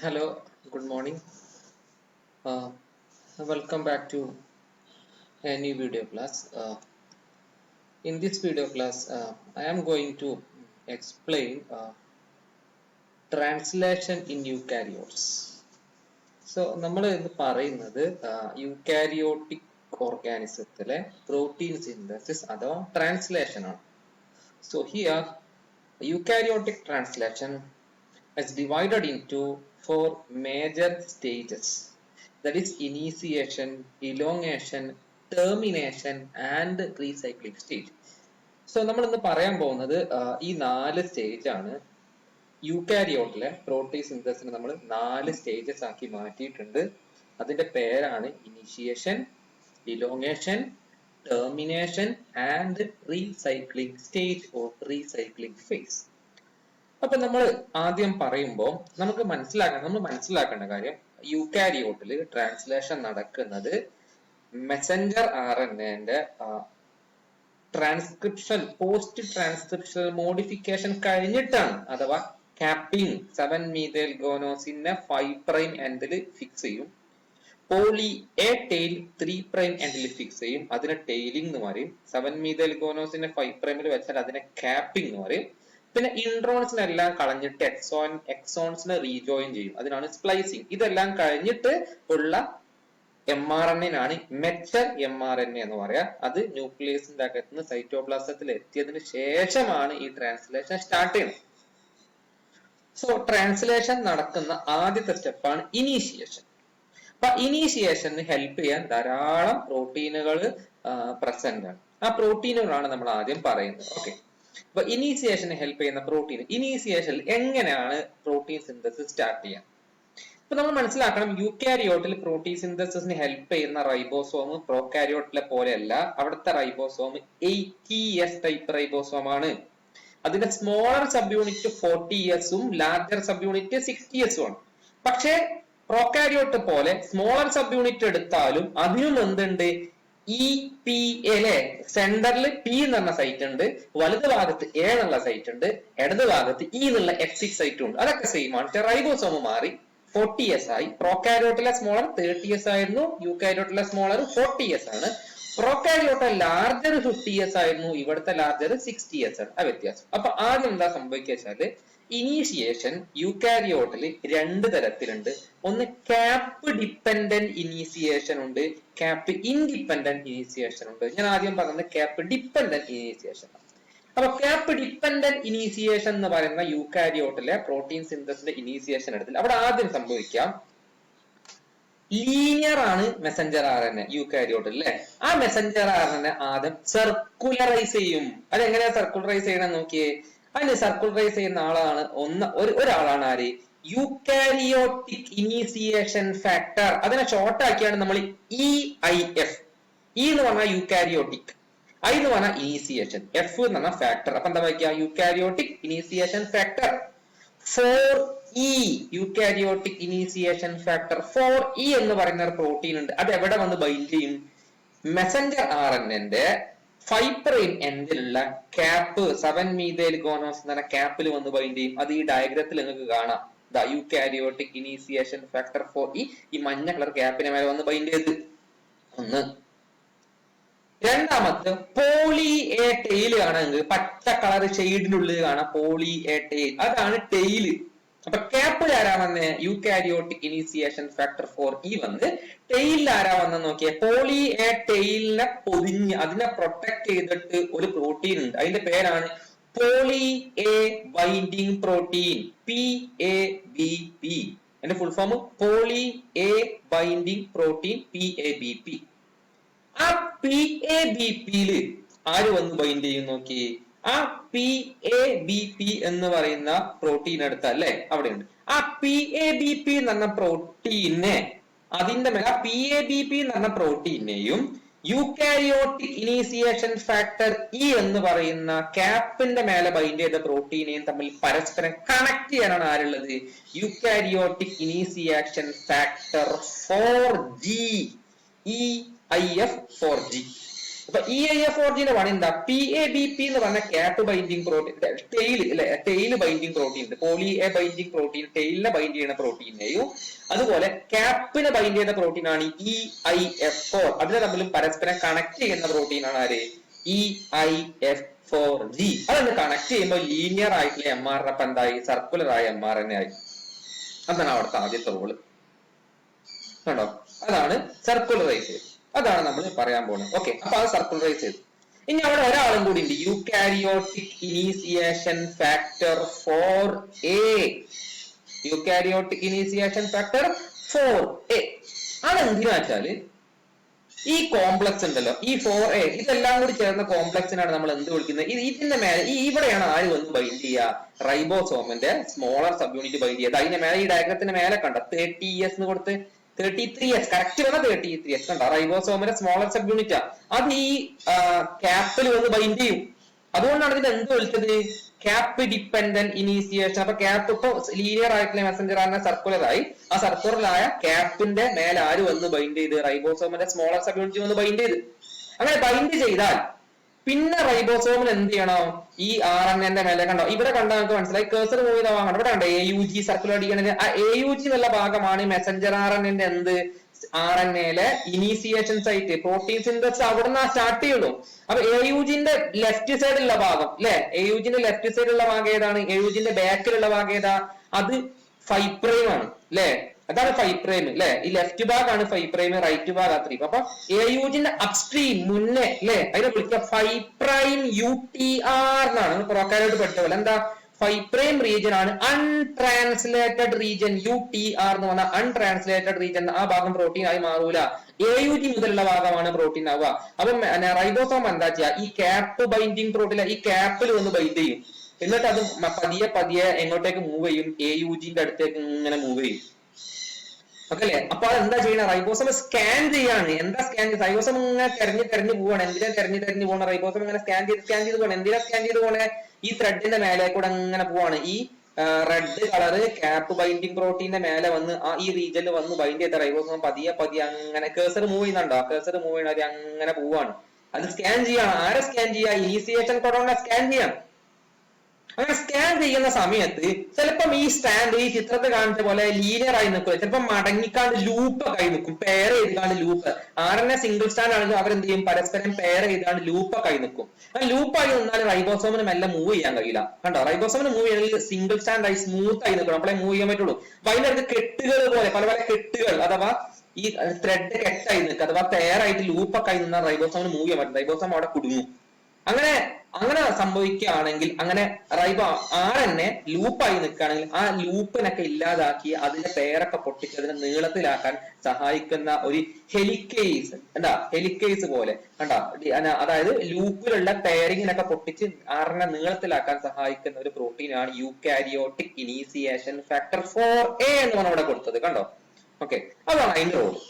Hello, good morning. Uh, Welcome back to a new video class. In this video class, I am going to explain translation in eukaryotes. So, നമ്മൾ ഇന്ന് പറയുന്നത് eukaryotic ഓർഗാനിസത്തിലെ protein synthesis അഥവാ translation ആണ്. So here, eukaryotic translation is divided into four major stages. That is initiation, elongation, termination and recycling stage. So നമ്മൾ ഇന്ന് പറയാൻ പോകുന്നത് ഈ 4 സ്റ്റേജ് ആണ്. യൂക്കാരിയോട്ടിലെ പ്രോട്ടീൻ സിന്തസിനെ നമ്മൾ 4 സ്റ്റേജസ് ആക്കി മാറ്റിയിട്ടുണ്ട്. അതിന്റെ പേരാണ് ഇനിഷിയേഷൻ, elongation, termination and recycling stage or recycling phase. അപ്പൊ നമ്മൾ ആദ്യം പറയുമ്പോൾ നമ്മൾ മനസ്സിലാക്കേണ്ട കാര്യം യൂക്കാരിയോട്ടിൽ ട്രാൻസ്ലേഷൻ നടക്കുന്നത് messenger RNA transcription post transcriptional modification കഴിഞ്ഞിട്ടാണ്. അഥവാ ക്യാപ്പിംഗ് 7-methyl ഗോനോസിനെ 5' എൻഡിൽ ഫിക്സ് ചെയ്യും. പോളി എ ടെയിൽ 3' എൻഡിൽ ഫിക്സ് ചെയ്യും. അതിനെ ടെയിലിംഗ് എന്ന് പറയും. 7-methyl ഗോനോസിനെ 5' വെച്ചാൽ അതിനെ ക്യാപ്പിംഗ് എന്ന് പറയും. പിന്നെ ഇൻട്രോൺസിനെല്ലാം കളഞ്ഞിട്ട് എക്സോൺസിനെ റീജോയിൻ ചെയ്യും. അതിനാണ് സ്പ്ലൈസിങ്. ഇതെല്ലാം കഴിഞ്ഞിട്ട് ഉള്ള mRNA ആണ് മെച്ചർ mRNA എന്ന് പറയാ. അത് ന്യൂക്ലിയസിന്റെ അകത്ത് നിന്ന് സൈറ്റോപ്ലാസത്തിൽ എത്തിയതിനു ശേഷമാണ് ഈ ട്രാൻസ്ലേഷൻ സ്റ്റാർട്ട് ചെയ്യുന്നത്. സോ ട്രാൻസ്ലേഷൻ നടക്കുന്ന ആദ്യത്തെ സ്റ്റെപ്പാണ് ഇനീഷിയേഷൻ. അപ്പൊ ഇനീഷിയേഷന് ഹെൽപ്പ് ചെയ്യാൻ ധാരാളം പ്രോട്ടീനുകൾ പ്രസന്റ് ആണ്. ആ പ്രോട്ടീനുകളാണ് നമ്മൾ ആദ്യം പറയുന്നത്. ഓക്കെ, അപ്പൊ ഇനീഷിയേഷന് ഹെൽപ്പ് ചെയ്യുന്ന പ്രോട്ടീൻ. ഇനീഷിയേഷനിൽ എങ്ങനെയാണ് പ്രോട്ടീൻ സിന്തസിസ് സ്റ്റാർട്ട് ചെയ്യാൻ? ഇപ്പൊ നമ്മൾ മനസ്സിലാക്കണം, യൂക്കാരിയോട്ടിൽ പ്രോട്ടീൻ സിന്തസിസിന് ഹെൽപ്പ് ചെയ്യുന്ന റൈബോസോം പ്രോകാരിയോട്ടിലെ പോലെയല്ല. അവിടുത്തെ റൈബോസോം 80S ടൈപ്പ് റൈബോസോം ആണ്. അതിന്റെ smaller sub unit 40S larger sub unit 60S ആണ്. പക്ഷേ പ്രോകാരിയോട്ട് പോലെ സ്മോളർ സബ് യൂണിറ്റ് എടുത്താലും അതിനും എന്തുണ്ട്? EPA സെന്ററിൽ P എന്ന് പറഞ്ഞ സൈറ്റ് ഉണ്ട്, വലത് ഭാഗത്ത് A എന്നുള്ള സൈറ്റ് ഉണ്ട്, ഇടത് ഭാഗത്ത് E എന്നുള്ള F6 സൈറ്റ് ഉണ്ട്. അതൊക്കെ സെയിം ആണ്. പക്ഷെ റൈബോസോം മാറി 40S ആയി. പ്രോകാരിയോട്ടിലെ സ്മോളർ 30S ആയിരുന്നു, യൂക്കാരിയോട്ടിലെ സ്മോളർ 40S ആണ്. പ്രോകാരിയോട്ടിലെ ലാർജർ 50S ആയിരുന്നു, ഇവിടുത്തെ ലാർജർ 60S ആണ്. ആ വ്യത്യാസം. അപ്പൊ ആദ്യം എന്താ സംഭവിക്കുക വെച്ചാല്, ഇനീഷിയേഷൻ യൂക്കാരിയോട്ടിൽ 2 തരത്തിലുണ്ട്. ഒന്ന് ക്യാപ്പ് ഡിപ്പെൻഡന്റ് ഇനീഷിയേഷൻ ഉണ്ട്, ക്യാപ്പ് ഇൻഡിപെൻഡന്റ് ഇനീഷിയേഷൻ ഉണ്ട്. ഞാൻ ആദ്യം പറഞ്ഞത് ക്യാപ്പ് ഡിപ്പെൻഡന്റ് ഇനീഷിയേഷൻ. അപ്പൊ ക്യാപ്പ് ഡിപ്പെൻഡന്റ് ഇനീഷിയേഷൻ എന്ന് പറയുന്ന യൂക്കാരിയോട്ടിലെ പ്രോട്ടീൻ സിന്തസിന്റെ ഇനീഷിയേഷൻ എടുത്തില്ല. അവിടെ ആദ്യം സംഭവിക്കാം, ലീനിയർ ആണ് മെസഞ്ചർ RNA യൂക്കാരിയോട്ടിൽ അല്ലെ. ആ മെസഞ്ചർ RNA ആദ്യം സർക്കുലറൈസ് ചെയ്യും. അതെങ്ങനെയാ സർക്കുലറൈസ് ചെയ്യണം നോക്കിയേ. അതിന് സർക്കുലറൈസ് ചെയ്യുന്ന ആളാണ് ഒരാളാണ് ആര്? Eukaryotic initiation factor. അതിനെ ഷോർട്ട് ആക്കിയാണ് നമ്മൾ EIF. E എന്ന് പറഞ്ഞാൽ യൂക്കാരിയോട്ടിക്, I എന്ന് പറഞ്ഞാൽ ഇനീഷിയേഷൻ, F എന്ന് പറഞ്ഞാൽ ഫാക്ടർ. അപ്പൊ എന്താ വായിക്കുക? Eukaryotic initiation factor. 4E eukaryotic initiation factor. 4E എന്ന് പറയുന്ന ഒരു പ്രോട്ടീൻ ഉണ്ട്. അത് എവിടെ വന്ന് ബൈൻഡ് ചെയ്യും? മെസഞ്ചർ RNA 5' എൻഡിലുള്ള ക്യാപ്പ് 7-methyl ഗോനോസ് എന്ന് പറഞ്ഞ ക്യാപ്പിൽ വന്ന് ബൈൻഡ് ചെയ്യും. അത് ഈ ഡയഗ്രത്തിൽ നിങ്ങൾക്ക് കാണാം. യൂക്കാരിയോട്ടിക് ഇനീഷിയേഷൻ ഫാക്ടർ 4E ഈ മഞ്ഞ കളർ ക്യാപ്പിന് മേലെ വന്ന് ബൈൻഡ് ചെയ്ത്. ഒന്ന്. രണ്ടാമത്തെ പോളി എ ടെയിൽ കാണാമെങ്കിൽ പച്ച കളർ ഷെയ്ഡിനുള്ളിൽ കാണാം പോളി എ ടെയിൽ. അതാണ് ടെയില്. അപ്പൊ ക്യാപ്പിൽ ആരാ വന്നേ? യൂക്കാരിയോട്ടിക് ഇനീഷിയേഷൻ ഫാക്ടർ 4E വന്ന്. ടെയിലിൽ ആരാ വന്ന നോക്കിയേ? പോളി എ ടെയിലിനെ പൊതിഞ്ഞ് അതിനെ പ്രൊട്ടക്ട് ചെയ്തിട്ട് ഒരു പ്രോട്ടീൻ ഉണ്ട്. അതിന്റെ പേരാണ് poly A binding protein, PABP. അതിന്റെ full form poly A binding protein, PABP. ആ PABP-യില് ആര് വന്ന് ബൈൻഡ് ചെയ്യും നോക്കി? ആ PABP എന്ന് പറയുന്ന പ്രോട്ടീൻ എടുത്ത അല്ലെ, അവിടെയുണ്ട്. ആ PABP എന്ന് പറഞ്ഞ പ്രോട്ടീനെ അതിന്റെ മേലെ PABP എന്ന് പറഞ്ഞ പ്രോട്ടീനെയും യൂക്കാരിയോട്ടിക് ഇനീഷിയേഷൻ ഫാക്ടർ E എന്ന് പറയുന്ന ക്യാപ്പിന്റെ മേലെ ബൈൻഡ് ചെയ്ത പ്രോട്ടീനെയും തമ്മിൽ പരസ്പരം കണക്ട് ചെയ്യാനാണ് ആരുള്ളത്? Eukaryotic initiation factor 4G, EIF 4G. അപ്പൊ EIF4Gന്റെ പണി എന്താ? PABP എന്ന് പറഞ്ഞ ക്യാപ്പ് ബൈൻഡിങ് പ്രോട്ടീൻ, ടെയിൽ അല്ലെ, tail binding protein, poly A binding protein, ടെയിലിനെ ബൈൻഡ് ചെയ്യുന്ന പ്രോട്ടീനെയും അതുപോലെ ക്യാപ്പിനെ ബൈൻഡ് ചെയ്യുന്ന പ്രോട്ടീനാണ് EIF4. അതിനെ തമ്മിലും പരസ്പരം കണക്ട് ചെയ്യുന്ന പ്രോട്ടീനാണ് ആര്? EIF4G. അതൊന്ന് കണക്ട് ചെയ്യുമ്പോൾ ലീനിയർ ആയിട്ടുള്ള mRNA അപ്പൊ എന്തായി? സർക്കുലർ ആയ mRNA ആയി. അതാണ് അവിടുത്തെ ആദ്യത്തെ റോള് കണ്ടോ. അതാണ് സർക്കുലറൈസ് ചെയ്ത്, അതാണ് നമ്മൾ പറയാൻ പോകുന്നത്. ഓക്കെ, അപ്പൊ അത് സർക്കുലറൈസ് ചെയ്തു. ഇനി അവിടെ ഒരാളും കൂടി ഉണ്ട്, eukaryotic initiation factor 4A. Eukaryotic initiation factor 4A അതെന്തിനാ വെച്ചാല് ഈ കോംപ്ലക്സ് ഉണ്ടല്ലോ, ഈ 4A ഇതെല്ലാം കൂടി ചേർന്ന കോംപ്ലക്സിനാണ് നമ്മൾ എന്ത് വിളിക്കുന്നത്? ഇതിന്റെ മേലെ ഇവിടെയാണ് ആര് വന്ന് ബൈൻഡ് ചെയ്യുക? റൈബോസോമിന്റെ സ്മോളർ സബ് യൂണിറ്റ് ബൈൻഡ് ചെയ്യുക. അതിന്റെ മേലെ ഈ ഡയഗ്രത്തിന്റെ മേലെ കണ്ട 30S എന്ന് കൊടുത്ത് 33S കറക്റ്റ് വേണം, 33S കണ്ട റൈബോസോമിന്റെ സ്മോളർ സബ് യൂണിറ്റാ. അത് ഈ ക്യാപ്പിൽ വന്ന് ബൈൻഡ് ചെയ്യും. അതുകൊണ്ടാണ് ഇതിന് എന്ത് വിളിച്ചത്? Cap dependent initiation. അപ്പൊ ക്യാപ്പ് ഇപ്പൊ ലീനിയർ ആയിട്ടുള്ള മെസഞ്ചർ ആണ്, സർക്കുലർ ആയി. ആ സർക്കുലറായ ക്യാപ്പിന്റെ മേലെ ആര് വന്ന് ബൈൻഡ് ചെയ്ത്? റൈബോസോമിന്റെ സ്മോളർ സബ് യൂണിറ്റ് വന്ന് ബൈൻഡ് ചെയ്ത്. അങ്ങനെ ബൈൻഡ് ചെയ്താൽ പിന്നെ റൈബോസോമിന് എന്ത് ചെയ്യണം? ഈ RNA മേലെ കണ്ടോ, ഇവിടെ കണ്ടാൽ നമുക്ക് മനസ്സിലായി, കേസർ മൂവ് ചെയ്ത ഭാഗമാണ്. ഇവിടെ കണ്ടോ AUG സർക്കുലർ അടിക്കണത്. ആ AUG എന്നുള്ള ഭാഗമാണ് മെസഞ്ചർ RNA എന്ത് RNA initiation site, protein synthesis അവിടെ നിന്ന് സ്റ്റാർട്ട് ചെയ്യുള്ളൂ. അപ്പൊ AUGന്റെ ലെഫ്റ്റ് സൈഡിലുള്ള ഭാഗം അല്ലെ, AUGന്റെ ലെഫ്റ്റ് സൈഡിലുള്ള ഭാഗം ഏതാണ്? AUGന്റെ ബാക്കിലുള്ള ഭാഗം ഏതാ? അത് 5' ആണ് അല്ലെ, അതാണ് 5' അല്ലെ. ഈ ലെഫ്റ്റ് ഭാഗമാണ് 5', റൈറ്റ് ഭാഗം 3. അപ്പൊ AUGന്റെ അപ്സ്ട്രീം മുന്നേ അല്ലെ, അതിനെ വിളിക്കുക 5' UTR എന്നാണ്. പ്രൊക്കാരിയോട്ട് പഠിച്ച പോലെ എന്താ 5' റീജിയൻ ആണ് അൺട്രാൻസ്ലേറ്റഡ് റീജിയൻ. UTR എന്ന് പറഞ്ഞാൽ അൺട്രാൻസ്ലേറ്റഡ് റീജിയൻ. ആ ഭാഗം പ്രോട്ടീൻ ആയി മാറൂല. AUG മുതലുള്ള ഭാഗമാണ് പ്രോട്ടീൻ ആവുക. അപ്പൊ റൈബോസോം എന്താ ചെയ്യുക? ഈ ക്യാപ്പ് ബൈൻഡിങ് പ്രോട്ടീൻ ഈ ക്യാപ്പിൽ ഒന്ന് ബൈൻഡ് ചെയ്യും. എന്നിട്ട് അത് പതിയെ പതിയെ എങ്ങോട്ടേക്ക് മൂവ് ചെയ്യും? AUGന്റെ അടുത്തേക്ക് ഇങ്ങനെ മൂവ് ചെയ്യും. ഓക്കെ അല്ലെ. അപ്പൊ അത് എന്താ ചെയ്യണ? റൈബോസം സ്കാൻ ചെയ്യാണ്. എന്താ സ്കാൻ ചെയ്ത്? റൈബോസം ഇങ്ങനെ തെരഞ്ഞു പോവാണ്. എന്തിനാ തെരഞ്ഞു പോകണം? റൈബോസം ഇങ്ങനെ സ്കാൻ ചെയ്ത് പോകണം. എന്തിനാ സ്കാൻ ചെയ്ത് പോണേ? ഈ ത്രെഡിന്റെ മേലെ കൂടെ അങ്ങനെ പോവാണ്. ഈ റെഡ് കളറ് ക്യാപ്പ് ബൈൻഡിങ് പ്രോട്ടീന്റെ മേലെ വന്ന് ഈ റീജിയനിൽ വന്ന് ബൈൻഡ് ചെയ്ത റൈബോസം പതിയെ അങ്ങനെ കേസർ മൂവ് ചെയ്യുന്നുണ്ടോ? കേസർ മൂവ് ചെയ്യണത് അങ്ങനെ പോവാണ്. അത് സ്കാൻ ചെയ്യാണ്. ആരെ സ്കാൻ ചെയ്യാ? ഇനീസിയേഷൻ കൊണ്ടോണ സ്കാൻ ചെയ്യാം. അങ്ങനെ സ്കാൻ ചെയ്യുന്ന സമയത്ത് ചിലപ്പം ഈ സ്റ്റാൻഡ് ഈ ചിത്രത്തിൽ കാണിച്ച പോലെ ലീനിയർ ആയി നിൽക്കുക, ചിലപ്പോൾ മടങ്ങിക്കാണ്ട് ലൂപ്പൊക്കെ ആയി നിൽക്കും, പെയർ ചെയ്താണ്ട് ലൂപ്പ്. RNA സിംഗിൾ സ്റ്റാൻഡ് ആണെങ്കിൽ അവരെന്ത് ചെയ്യും? പരസ്പരം പെയർ ചെയ്താണ്ട് ലൂപ്പൊക്കെ ആയി നിൽക്കും. ലൂപ്പായി നിന്നാൽ റൈബോസോമിന് മെല്ലെ മൂവ് ചെയ്യാൻ കഴിയില്ല. കണ്ടോ, റൈബോസോമിന് മൂവ് ചെയ്യണമെങ്കിൽ സിംഗിൾ സ്റ്റാൻഡ് ആയി സ്മൂത്ത് ആയി നിൽക്കണം, അപ്പോഴേ മൂവ് ചെയ്യാൻ പറ്റുള്ളൂ. അപ്പൊ അതിന്റെ അടുത്ത് കെട്ടുകൾ പോലെ പല പല കെട്ടുകൾ അഥവാ ഈ ത്രെഡ് കെട്ടായി നിൽക്കുക അഥവാ പെയർ ആയിട്ട് ലൂപ്പൊക്കെ ആയി നിന്നാൽ റൈബോസോമിന് മൂവ് ചെയ്യാൻ പറ്റും. റൈബോസോം അവിടെ കുടുങ്ങും. അങ്ങനെ സംഭവിക്കുകയാണെങ്കിൽ, അങ്ങനെ RNA ലൂപ്പായി നിൽക്കുകയാണെങ്കിൽ ആ ലൂപ്പിനൊക്കെ ഇല്ലാതാക്കി അതിന്റെ പേരൊക്കെ പൊട്ടിച്ച് അതിനെ നീളത്തിലാക്കാൻ സഹായിക്കുന്ന ഒരു ഹെലിക്കേസ് എന്താ, ഹെലിക്കേസ് പോലെ കണ്ടാ, അതായത് ലൂപ്പിലുള്ള പെയറിങ്ങിനൊക്കെ പൊട്ടിച്ച് RNA നീളത്തിലാക്കാൻ സഹായിക്കുന്ന ഒരു പ്രോട്ടീനാണ് യൂകാരിയോട്ടിക് ഇനീസിയേഷൻ ഫാക്ടർ 4A എന്ന് പറഞ്ഞ ഇവിടെ കൊടുത്തത്. കണ്ടോ, ഓക്കെ, അതാണ് അതിന്റെ റോള്.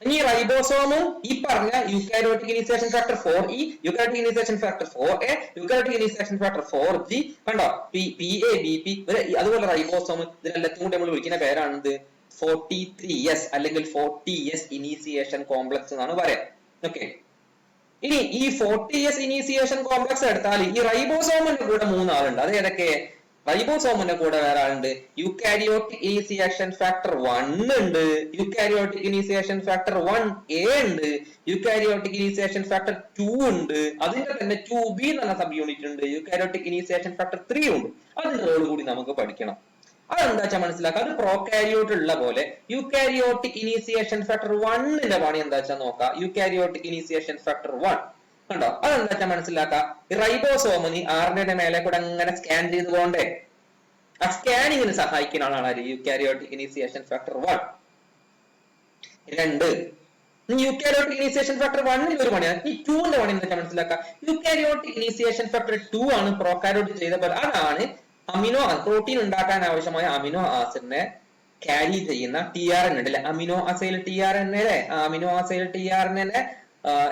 ഇനി റൈബോസോമും ഈ പറഞ്ഞ eukaryotic initiation factor 4E, eukaryotic initiation factor 4A, eukaryotic initiation factor 4G കണ്ടോ, PABP, അതുപോലെ റൈബോസോം, ഇതിനെല്ലാത്തും കൂടി നമ്മൾ വിളിക്കുന്ന പേരാണിത് 43S അല്ലെങ്കിൽ 40S ഇനീസിയേഷൻ കോംപ്ലക്സ് എന്നാണ് പറയാം. ഓക്കെ, ഇനി ഈ 40S ഇനീസിയേഷൻ കോംപ്ലക്സ് എടുത്താൽ ഈ റൈബോസോമിന്റെ കൂടെ 3 ആളുണ്ട്. അത് ഏതൊക്കെ? റൈബോസോമിന്റെ കൂടെ വേറെ ആളുണ്ട്. യൂകാരിയോട്ടിക് ഇനീസിയേഷൻ ഫാക്ടർ 1 ഉണ്ട്, യൂകാരിയോട്ടിക് ഇനീസിയേഷൻ ഫാക്ടർ 1A ഉണ്ട്, യൂകാരിയോട്ടിക് ഇനീസിയേഷൻ ഫാക്ടർ 2 ഉണ്ട്, അതിന്റെ തന്നെ 2B എന്ന് പറഞ്ഞ സബ് യൂണിറ്റ് ഉണ്ട്, യൂകാരിയോട്ടിക് ഇനീസിയേഷൻ ഫാക്ടർ 3 ഉണ്ട്. അതിന്റെ റോൾ കൂടി നമുക്ക് പഠിക്കണം. അതെന്താ വെച്ചാൽ മനസ്സിലാക്കുക. അത് പ്രോകാരിയോട്ട് ഉള്ള പോലെ യൂകാരിയോട്ടിക് ഇനീസിയേഷൻ ഫാക്ടർ 1ന്റെ പണി എന്താ വെച്ചാൽ നോക്കാം. യൂകാരിയോട്ടിക് ഇനീസിയേഷൻ ഫാക്ടർ 1 കണ്ടോ, അതെന്താ വെച്ചാൽ മനസ്സിലാക്കാം. റൈബോസോമിന് RNA മേലെ കൂടെ അങ്ങനെ സ്കാൻ ചെയ്ത് പോകണ്ടേ? ആ സ്കാനിങ്ങിന് സഹായിക്കുന്ന ആളാണ് eukaryotic initiation factor 1. 2 eukaryotic initiation factor 1ന്റെ ഒരു പണിയാണ്. ഈ 2ന്റെ പണി എന്താ വെച്ചാൽ മനസ്സിലാക്കാം. യൂകാരിയോട്ടിക് ഇനീസിയേഷൻ ഫാക്ടർ 2 ആണ് പ്രോകാരിയോട്ട് ചെയ്ത പോലെ. അതാണ് പ്രോട്ടീൻ ഉണ്ടാക്കാൻ ആവശ്യമായ അമിനോ ആസിഡിനെ ക്യാരി ചെയ്യുന്ന TRNA അല്ലെ, അമിനോ അസൈൽ TRNA അല്ലെ. അമിനോ അസൈൽ TRNA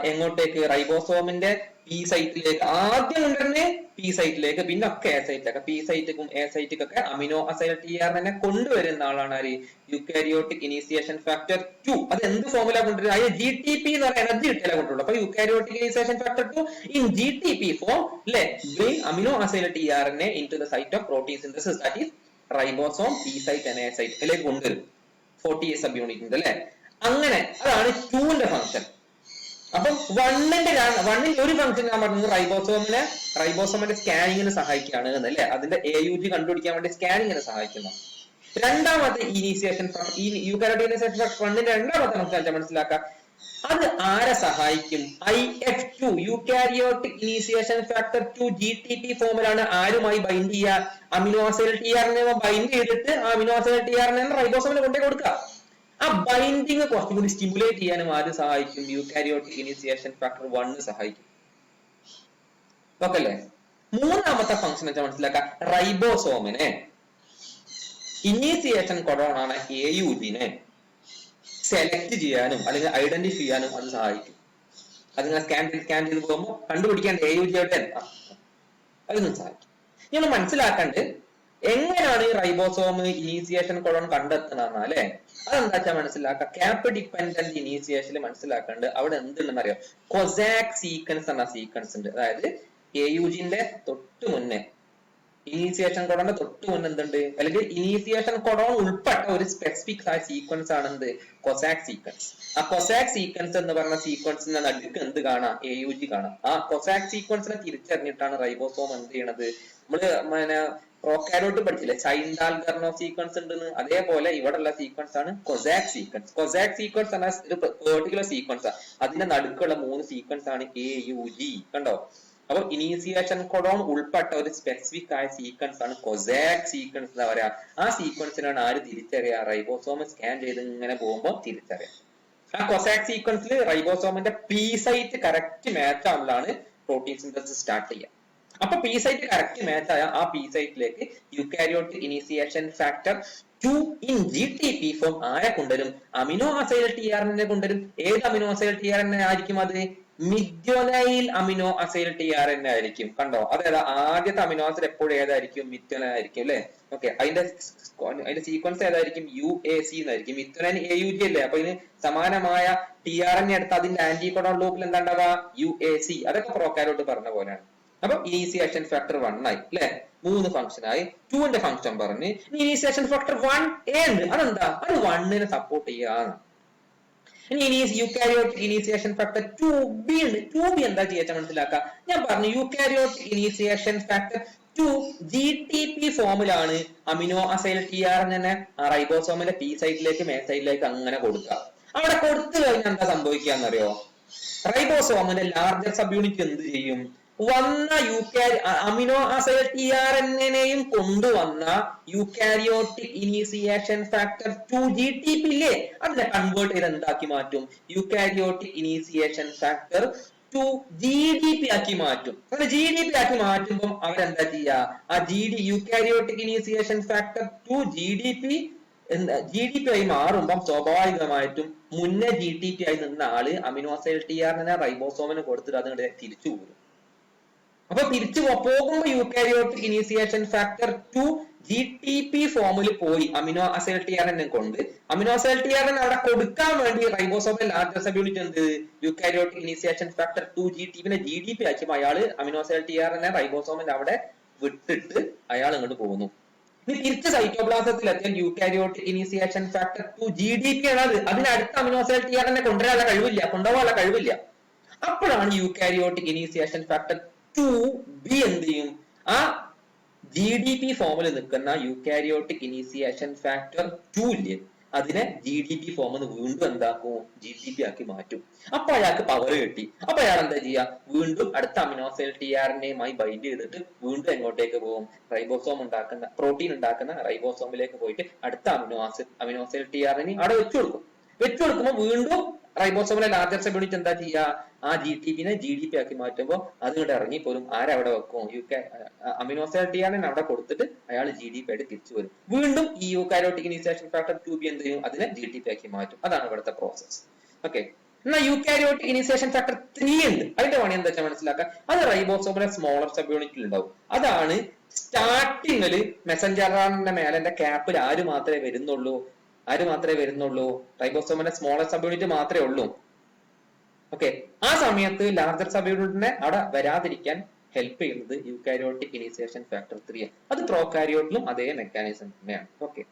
എങ്ങോട്ടേക്ക്? റൈബോസോമിന്റെ പി സൈറ്റിലേക്ക് ആദ്യം കൊണ്ടുവരുന്നത് പി സൈറ്റിലേക്ക്, പിന്നെ ഒക്കെ എ സൈറ്റിലേക്ക്. പി സൈറ്റിക്കും എ സൈറ്റിക്കൊക്കെ അമിനോ അസൈൽ ടിആർഎൻഎ കൊണ്ടുവരുന്ന ആളാണ് ആര്? Eukaryotic initiation factor 2. അത് എന്ത് ഫോമിലാ കൊണ്ടുവരുന്നത്? അതിന് GTP എന്ന് പറയുന്ന എനർജി കിട്ടിയാലേ കൊണ്ടുള്ളൂ. അപ്പൊ eukaryotic initiation factor 2 in GTP form അല്ലെ bring amino acyl tRNA into the site of protein synthesis, that is ribosome, P site and A site ലേക്ക് കൊണ്ടുവരും. 40A സബ് യൂണിറ്റ് അല്ലെ. അങ്ങനെ അതാണ് 2ന്റെ ഫംഗ്ഷൻ. അപ്പൊ വണ്ണിന്റെ ഒരു ഫംഗ്ഷൻ ഞാൻ പറഞ്ഞു, റൈബോസോമിന്റെ സ്കാനിങ്ങിന് സഹായിക്കുകയാണ് എന്നല്ലേ, അതിന്റെ AUG കണ്ടുപിടിക്കാൻ വേണ്ടി സ്കാനിങ്ങിന് സഹായിക്കുന്നു. രണ്ടാമത്തെ ഇനീസിയേഷൻ യൂക്കാരിയോട്ടിക് ഇനീസിയേഷൻ ഫാക്ടർ 1ന്റെ രണ്ടാമത്തെ ഫംഗ്ഷൻ മനസ്സിലാക്കാം. അത് ആരെ സഹായിക്കും? IF2 eukaryotic initiation factor 2 GTP ഫോമിലാണ് ആരുമായി ബൈൻഡ് ചെയ്യുക? അമിനോ അസൈൽ ടിആർഎൻഎ ബൈൻഡ് ചെയ്തിട്ട് ആ അമിനോ അസൈൽ ടിആർഎൻഎ റൈബോസോമിന് കൊണ്ടേ കൊടുക്കുക. ആ ബൈൻഡിങ് കുറച്ചും കൂടി സ്റ്റിമുലേറ്റ് ചെയ്യാനും ആര് സഹായിക്കും? യൂക്കാരിയോട്ടിക് ഇനീസിയേഷൻ ഫാക്ടർ 1 സഹായിക്കും. ഓക്കെ അല്ലേ? മൂന്നാമത്തെ ഫംഗ്ഷൻ വെച്ചാൽ മനസ്സിലാക്കാം. റൈബോസോമിനെ ഇനീസിയേഷൻ കൊഡോൺ ആണ് AUG-നെ സെലക്ട് ചെയ്യാനും അല്ലെങ്കിൽ ഐഡന്റിഫൈ ചെയ്യാനും അത് സഹായിക്കും. അതിങ്ങനെ സ്കാൻ ചെയ്ത് പോകുമ്പോൾ കണ്ടുപിടിക്കാൻ AUG അതിനും സഹായിക്കും. നിങ്ങൾ മനസ്സിലാക്കണ്ട് എങ്ങനെയാണ് ഈ റൈബോസോം ഇനീസിയേഷൻ കൊഡോൺ കണ്ടെത്തുന്നത് അല്ലെ? അതെന്താ വെച്ചാൽ മനസ്സിലാക്കുക. ക്യാപ്പ് ഡിപെൻഡന്റ് ഇനീസിയേഷനിൽ മനസ്സിലാക്കേണ്ടത് അവിടെ എന്തുണ്ടെന്ന് അറിയാം. കൊസാക് സീക്വൻസ് എന്ന സീക്വൻസ് ഉണ്ട്. അതായത് AUG-ന്റെ തൊട്ട് മുന്നേ ഇനീസിയേഷൻ കൊഡോണിന്റെ തൊട്ട് മുന്നേ എന്തുണ്ട്, അല്ലെങ്കിൽ ഇനീസിയേഷൻ കൊഡോൺ ഉൾപ്പെട്ട ഒരു സ്പെസിഫിക് ആയ സീക്വൻസ് ആണ് എന്ത്? കൊസാക് സീക്വൻസ്. ആ കൊസാക് സീക്വൻസ് എന്ന് പറഞ്ഞ സീക്വൻസിന്റെ നടുക്ക് എന്ത് കാണാം? AUG കാണാം. ആ കൊസാക് സീക്വൻസിനെ തിരിച്ചറിഞ്ഞിട്ടാണ് റൈബോസോം എന്ത് ചെയ്യണത്? നമ്മള് പ്രോകാരിയോട്ട് പഠിച്ചില്ലേ, ചൈൻഡാൽഗർണോ സീക്വൻസ് ഉണ്ടെന്ന്, അതേപോലെ ഇവിടെ ഉള്ള സീക്വൻസ് ആണ് കൊസാക് സീക്വൻസ്. കൊസാക് സീക്വൻസ് എന്ന ഒരു പെർട്ടിക്കുലർ സീക്വൻസ്, അതിന്റെ നടുക്കുള്ള 3 സീക്വൻസ് ആണ് AUG. കണ്ടോ? അപ്പൊ ഇനീസിയേഷൻ കൊഡോൺ ഉൾപ്പെട്ട ഒരു സ്പെസിഫിക് ആയ സീക്വൻസ് ആണ് കൊസാക് സീക്വൻസ് എന്ന് പറയാ. ആ സീക്വൻസിനാണ് ആര് തിരിച്ചറിയാ? റൈബോസോം സ്കാൻ ചെയ്ത് ഇങ്ങനെ പോകുമ്പോൾ തിരിച്ചറിയാം. ആ കൊസാക് സീക്വൻസിൽ റൈബോസോമിന്റെ പി സൈറ്റ് കറക്റ്റ് മാച്ച് ആവുമ്പോഴാണ് പ്രോട്ടീൻ സിന്തസിസ് സ്റ്റാർട്ട് ചെയ്യുക. അപ്പൊ പി സൈറ്റ് കറക്റ്റ് മാച്ച് ആയ ആ പി സൈറ്റിലേക്ക് eukaryotic initiation factor 2 in GTP form ആരെ കൊണ്ടുവരും? അമിനോ അസൈൽ ടിആർഎൻഎ കൊണ്ടുവരും. ഏത് അമിനോ അസൈൽ ടിആർഎൻഎ ആയിരിക്കും അത്? മിഥ്യോനൈൽ അമിനോ അസൈൽ ടിആർഎൻഎ ആയിരിക്കും. കണ്ടോ? അതായത് ആദ്യത്തെ അമിനോ ആസിഡ് എപ്പോഴും ഏതായിരിക്കും? മിഥ്യോനൈൽ ആയിരിക്കും അല്ലെ? ഓക്കെ, അതിന്റെ സീക്വൻസ് ഏതായിരിക്കും? UAC എന്നായിരിക്കും. മിഥ്യോനൈൽ AUG അല്ലേ? അപ്പൊ ഇതിന് സമാനമായ ടിആർഎൻഎ എടുത്ത് അതിന്റെ ആന്റികോഡോൺ ലൂപ്പിൽ എന്താ ഉണ്ടാവുക? UAC. അതൊക്കെ പ്രോകാരിയോട്ട് പറഞ്ഞ പോലെയാണ്. അപ്പൊ ഇനീസിയേഷൻ ഫാക്ടർ 1 ആയി അല്ലെ? 3 ഫംഗ്ഷൻ ആയി. 2ന്റെ ഫംഗ്ഷൻ പറഞ്ഞ് ഇനീസിയേഷൻ ഫാക്ടർ 1A ഉണ്ട്. അതെന്താ? അത് 1നെ സപ്പോർട്ട് ചെയ്യാന്ന്. ഇനി യൂക്കാരിയോട്ടിക് ഇനീസിയേഷൻ ഫാക്ടർ 2B ഉണ്ട്. 2B എന്താ ചെയ്യാ മനസ്സിലാക്കുക. ഞാൻ പറഞ്ഞു യൂക്കാരിയോട്ടിക് ഇനീസിയേഷൻ ഫാക്ടർ 2 GTP ഫോമിലാണ് amino acyl tRNA റൈബോസോമിന്റെ P സൈറ്റിലേക്ക് may സൈറ്റിലേക്ക് അങ്ങനെ കൊടുക്കുക. അവിടെ കൊടുത്തു കഴിഞ്ഞാൽ എന്താ സംഭവിക്കാന്നറിയോ? റൈബോസോമിന്റെ ലാർജർ സബ് യൂണിറ്റ് എന്ത് ചെയ്യും? വന്ന അമിനോ അസൈൽ ടിആർഎൻഎനെയും കൊണ്ടുവന്ന യൂക്കാരിയോട്ടിക് ഇനീസിയേഷൻ ഫാക്ടർ 2 GTP ഇല്ലേ, അതിനെ കൺവേർട്ട് ചെയ്ത് എന്താക്കി മാറ്റും? യൂക്കാരിയോട്ടിക് ഇനീസിയേഷൻ ഫാക്ടർ 2 GDP ആക്കി മാറ്റും. അങ്ങനെ GDP ആക്കി മാറ്റുമ്പോൾ അവരെന്താ ചെയ്യുക? ആ യൂക്കാരിയോട്ടിക് ഇനീസിയേഷൻ ഫാക്ടർ 2 GDP ആയി മാറുമ്പം സ്വാഭാവികമായിട്ടും മുന്നേ GTP ആയി നിന്ന ആള് അമിനോ അസൈൽ ടിആർഎൻഎ റൈബോസോമിന് കൊടുത്തിട്ട് അത് തിരിച്ചു പോകും. അപ്പൊ തിരിച്ചു പോകുമ്പോ യൂക്കാരിയോട്ടിക് ഇനീസിയേഷൻ ഫാക്ടർ 2 GTP ഫോമിൽ പോയി അമിനോ അസൈൽ ടിആർഎൻഎ കൊണ്ട്. അമിനോ അസൈൽ ടിആർഎൻഎ അവിടെ കൊടുക്കാൻ വേണ്ടി റൈബോസോമിന്റെ ലാർജർ സബ് യൂണിറ്റ് എന്ത്? യൂക്കാരിയോട്ടിക് ഇനീസിയേഷൻ ഫാക്ടർ 2 GTP-നെ GDP ആക്കിയപ്പോൾ അയാള് അമിനോ അസൈൽ ടിആർഎൻഎ റൈബോസോമിന്റെ അവിടെ വിട്ടിട്ട് അയാൾ ഇങ്ങോട്ട് പോകുന്നു. ഇനി തിരിച്ച് സൈറ്റോപ്ലാസത്തിൽ എത്തിയാൽ യൂക്കാരിയോട്ടിക് ഇനീസിയേഷൻ ഫാക്ടർ 2 GDP ആണ്. അതിനടുത്ത് അമിനോ അസൈൽ ടിആർഎൻഎ കൊണ്ടുവരാനുള്ള കഴിവില്ല. അപ്പോഴാണ് യൂക്കാരിയോട്ടിക് ഇനീസിയേഷൻ ഫാക്ടർ 2B എന്ത് ചെയ്യും? ആ GDP ഫോമിൽ നിൽക്കുന്ന യൂക്കാരിയോട്ടിക് ഇനീസിയേഷൻ ഫാക്ടർ 2 ഇല്ലേ, അതിനെ GDP ഫോമിൽ നിന്ന് വീണ്ടും എന്താക്കും? GTP ആക്കി മാറ്റും. അപ്പൊ അയാൾക്ക് പവർ കിട്ടി. അപ്പൊ അയാൾ എന്താ ചെയ്യാ? വീണ്ടും അടുത്ത അമിനോ അസൈൽ ടിആർഎൻഎയുമായി ബൈൻഡ് ചെയ്തിട്ട് വീണ്ടും എങ്ങോട്ടേക്ക് പോകും? പ്രോട്ടീൻ ഉണ്ടാക്കുന്ന റൈബോസോമിലേക്ക് പോയിട്ട് അടുത്ത അമിനോ അസൈൽ ടിആർഎൻഎ അവിടെ വെച്ചു കൊടുക്കുമ്പോൾ വീണ്ടും റൈബോസോമിലെ ലാർജർ സബ് യൂണിറ്റ് എന്താ ചെയ്യുക? ആ GTP-നെ GDP ആക്കി മാറ്റുമ്പോൾ അതുകൊണ്ട് ഇറങ്ങിപ്പോലും ആരവിടെ വെക്കും? അമിനോ അസൈൽ ടിആർഎൻഎ അവിടെ കൊടുത്തിട്ട് അയാൾ GDP ആയിട്ട് തിരിച്ചു വരും. വീണ്ടും ഈ യൂക്കാരിയോട്ടിക് ഇനീസിയേഷൻ ഫാക്ടർ 2B എന്ത് ചെയ്യും? അതിനെ GDP ആക്കി മാറ്റും. അതാണ് ഇവിടുത്തെ പ്രോസസ്. ഓക്കെ, എന്നാൽ യൂക്കാരിയോട്ടിക് ഇനീസിയേഷൻ ഫാക്ടർ 3 ഉണ്ട്. അതിന്റെ പണി എന്താ വെച്ചാൽ മനസ്സിലാക്കുക. അത് റൈബോസോമിലെ സ്മോളർ സബ് യൂണിറ്റിൽ ഉണ്ടാവും. അതാണ് സ്റ്റാർട്ടിങ്ങിൽ മെസഞ്ചർ ആറിന്റെ മേലെ ക്യാപ്പിൽ ആര് മാത്രമേ വരുന്നുള്ളൂ? റൈബോസോമിന്റെ സ്മോളർ സബ് യൂണിറ്റ് മാത്രമേ ഉള്ളൂ. ഓക്കെ, ആ സമയത്ത് ലാർജർ സബ് യൂണിറ്റിനെ അവിടെ വരാതിരിക്കാൻ ഹെൽപ്പ് ചെയ്യുന്നത് യൂക്കാരിയോട്ടിക് ഇനീസിയേഷൻ ഫാക്ടർ 3. അത് പ്രോകാരിയോട്ടിലും അതേ മെക്കാനിസം തന്നെയാണ്. ഓക്കെ.